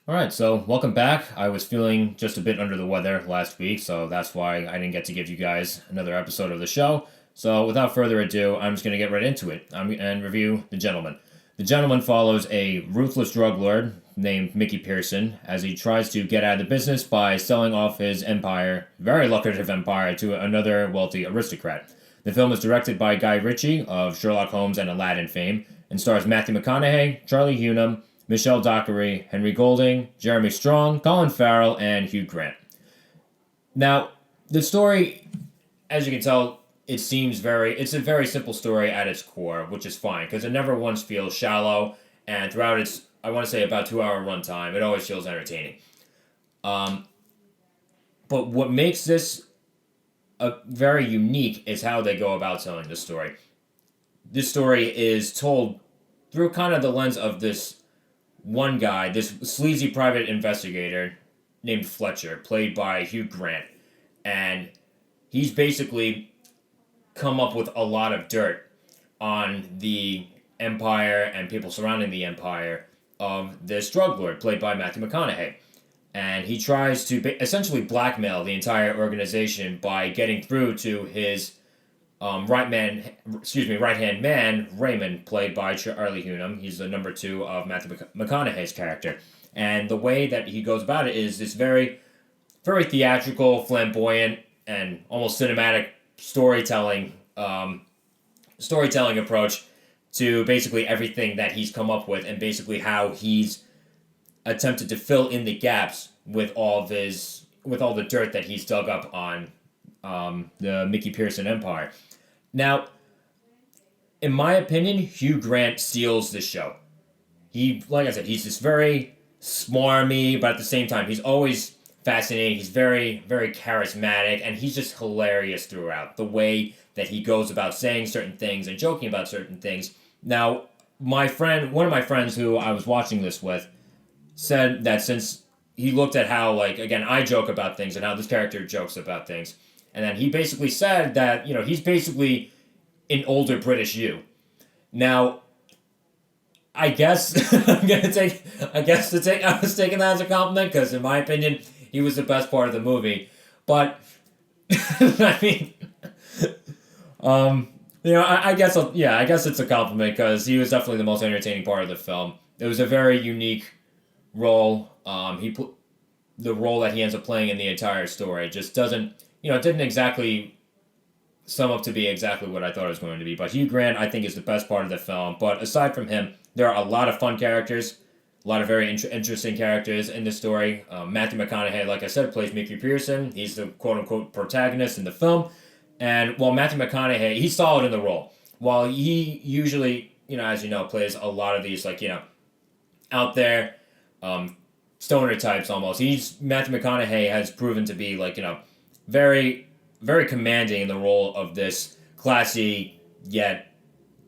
All right, so welcome back. I was feeling just a bit under the weather last week, so that's why I didn't get to give you guys another episode of the show. So without further ado, I'm just going to get right into it and review The Gentleman. The Gentleman follows a ruthless drug lord named Mickey Pearson as he tries to get out of the business by selling off his empire, very lucrative empire, to another wealthy aristocrat. The film is directed by Guy Ritchie of Sherlock Holmes and Aladdin fame and stars Matthew McConaughey, Charlie Hunnam, Michelle Dockery, Henry Golding, Jeremy Strong, Colin Farrell, and Hugh Grant. Now, the story, as you can tell, it's a very simple story at its core, which is fine, because it never once feels shallow, and throughout its, I want to say about 2 hour runtime, it always feels entertaining. Um, but what makes this very unique is how they go about telling the story. This story is told through kind of the lens of this one guy, this sleazy private investigator named Fletcher, played by Hugh Grant, and he's basically come up with a lot of dirt on the empire and people surrounding the empire of this drug lord, played by Matthew McConaughey. And he tries to essentially blackmail the entire organization by getting through to his right hand man, Raymond, played by Charlie Hunnam. He's the number two of Matthew McConaughey's character, and the way that he goes about it is this very, very theatrical, flamboyant, and almost cinematic storytelling approach to basically everything that he's come up with, and basically how he's attempted to fill in the gaps with all the dirt that he's dug up on the Mickey Pearson Empire. Now, in my opinion, Hugh Grant steals this show. Like I said, he's this very smarmy, but at the same time, he's always fascinating. He's very, very charismatic, and he's just hilarious throughout. The way that he goes about saying certain things and joking about certain things. Now, one of my friends who I was watching this with, said that since he looked at how, like, again, I joke about things and how this character jokes about things, and then he basically said that, he's basically an older British you. Now, I guess I was taking that as a compliment because, in my opinion, he was the best part of the movie. But I mean, I guess it's a compliment because he was definitely the most entertaining part of the film. It was a very unique role. The role that he ends up playing in the entire story just doesn't, it didn't exactly sum up to be exactly what I thought it was going to be. But Hugh Grant, I think, is the best part of the film. But aside from him, there are a lot of fun characters, a lot of very interesting characters in the story. Matthew McConaughey, like I said, plays Mickey Pearson. He's the quote-unquote protagonist in the film. And while Matthew McConaughey, he's solid in the role. While he usually, as you know, plays a lot of these, like, out there, stoner types almost. Matthew McConaughey has proven to be, like, very, very commanding in the role of this classy yet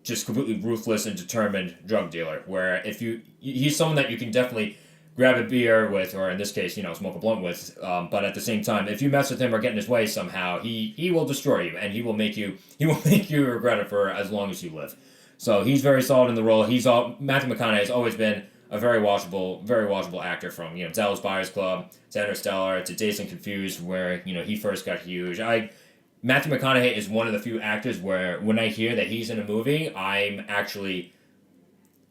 just completely ruthless and determined drug dealer. Where he's someone that you can definitely grab a beer with, or in this case, smoke a blunt with. But at the same time, if you mess with him or get in his way somehow, he will destroy you, and he will make you regret it for as long as you live. So he's very solid in the role. Matthew McConaughey has always been a very watchable actor, from Dallas Buyers Club to Interstellar to Dazed and Confused, where he first got huge. Matthew McConaughey is one of the few actors where when I hear that he's in a movie, I'm actually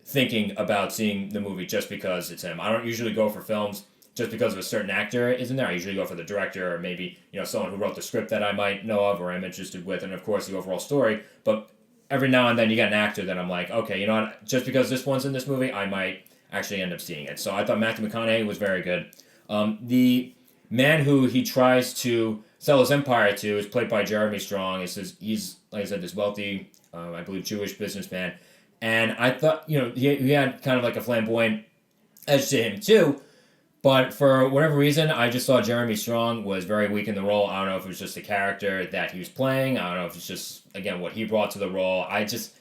thinking about seeing the movie just because it's him. I don't usually go for films just because of a certain actor is in there. I usually go for the director, or maybe someone who wrote the script that I might know of or I'm interested with, and of course the overall story. But every now and then you get an actor that I'm like, okay, you know what? Just because this one's in this movie, I might actually end up seeing it. So I thought Matthew McConaughey was very good. The man who he tries to sell his empire to is played by Jeremy Strong. He's like I said, this wealthy, I believe, Jewish businessman. And I thought, he had kind of like a flamboyant edge to him too. But for whatever reason, I just thought Jeremy Strong was very weak in the role. I don't know if it was just the character that he was playing. I don't know if it's just, again, what he brought to the role. I just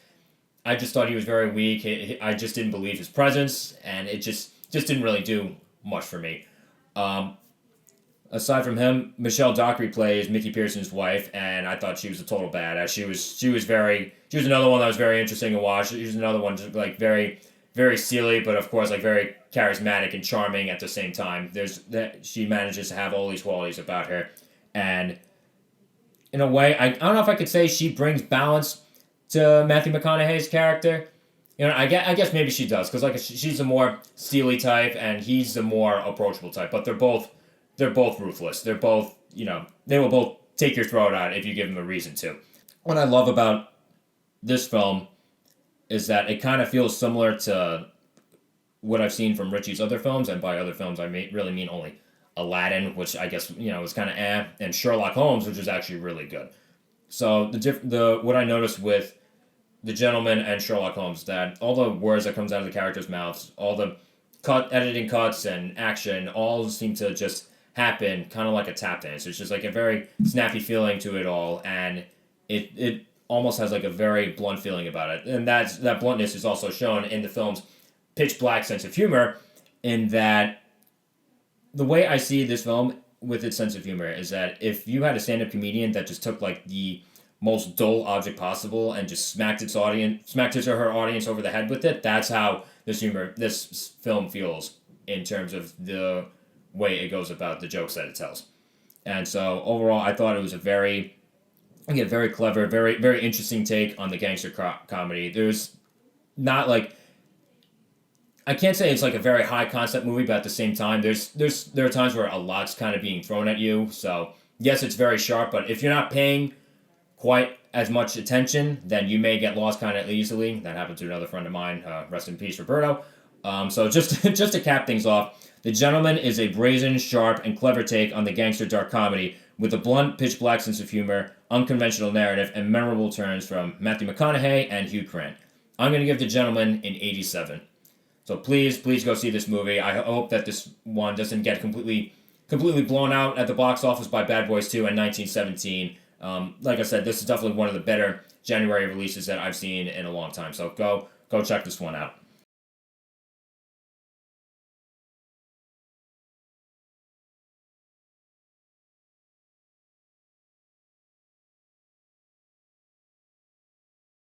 thought he was very weak. I just didn't believe his presence, and it just didn't really do much for me. Aside from him, Michelle Dockery plays Mickey Pearson's wife, and I thought she was a total badass. She was another one that was very interesting to watch. She was another one just like very, very silly, but of course like very charismatic and charming at the same time. There's that she manages to have all these qualities about her, and in a way, I don't know if I could say she brings balance to Matthew McConaughey's character. I guess maybe she does because like she's the more steely type and he's the more approachable type. But they're both ruthless. They're both they will both take your throat out if you give them a reason to. What I love about this film is that it kind of feels similar to what I've seen from Ritchie's other films, and by other films I really mean only Aladdin, which I guess was kind of and Sherlock Holmes, which is actually really good. So the what I noticed with The Gentleman and Sherlock Holmes, that all the words that comes out of the characters' mouths, all the editing cuts and action, all seem to just happen kind of like a tap dance. It's just like a very snappy feeling to it all, and it almost has like a very blunt feeling about it, and that bluntness is also shown in the film's pitch black sense of humor, in that the way I see this film with its sense of humor is that if you had a stand-up comedian that just took like the most dull object possible and just smacked his or her audience over the head with it, that's how this film feels in terms of the way it goes about the jokes that it tells. And so overall, I thought it was a very clever, very very interesting take on the gangster comedy. There's not like, I can't say it's like a very high concept movie, but at the same time, there are times where a lot's kind of being thrown at you. So yes, it's very sharp, but if you're not paying quite as much attention, then you may get lost kind of easily. That happened to another friend of mine. Rest in peace, Roberto. So just just to cap things off, The Gentleman is a brazen, sharp, and clever take on the gangster dark comedy with a blunt, pitch black sense of humor, unconventional narrative, and memorable turns from Matthew McConaughey and Hugh Grant. I'm going to give The Gentleman an 87. So please go see this movie. I hope that this one doesn't get completely blown out at the box office by Bad Boys 2 and 1917. Like I said, this is definitely one of the better January releases that I've seen in a long time. So go check this one out.